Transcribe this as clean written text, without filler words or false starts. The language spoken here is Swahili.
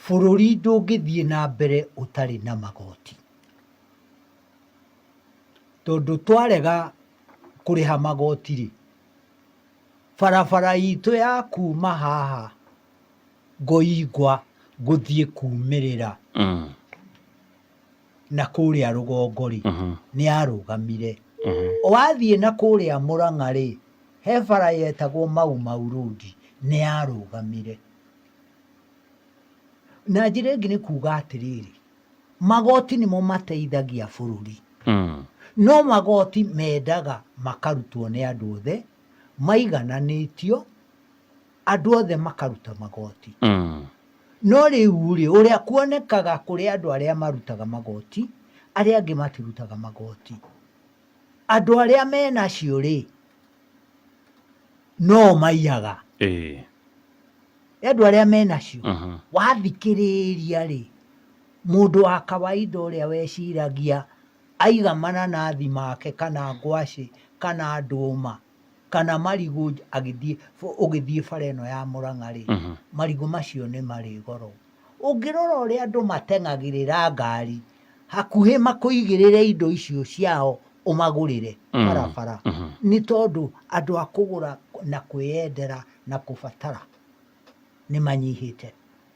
Bũrũri ndũngĩthiĩ na mbere ũtarĩ na magoti. Tondũ twarega kũrĩha magoti-rĩ, barabara itũ ya kuma haha Ngoingwa gũthiĩ kumĩrĩra na kũrĩa rũgongo-rĩ nĩyarũgamire. Wathiĩ na kũrĩa Mũrang'a-rĩ, he bara yetagwo Mau Mau Road nĩyarũgamire. Na njĩra ĩngĩ nĩ kuga atĩrĩrĩ, magoti nĩmo mateithagia bũrũri. No magoti mendaga makarutwo nĩ andũ othe, maigananĩtio, andũ othe makaruta magoti. No rĩu-rĩ, ũrĩa kuonekaga kũrĩ andũ arĩa marutaga magoti, arĩa angĩ matirutaga magoti. Andũ arĩa menacio-rĩ, no maiyaga. Andũ arĩa menacio, wathikĩrĩria-rĩ, mũndũ wa kawaida ũrĩa weciragia aiga mananathi make kana ngwacĩ kana ndũma kana marigũ ũgĩthiĩ bara ĩno ya Mũrang'a-rĩ, marigũ macio nĩ marĩ goro. Ũngĩrora ũrĩa andũ mateng'agĩrĩra ngari hakuhĩ makũigĩrĩre indo icio ciao ũmagũrĩre barabara, nĩ tondũ andũ a kũgũra na kwĩyendera na kũbatara nĩ manyihĩte.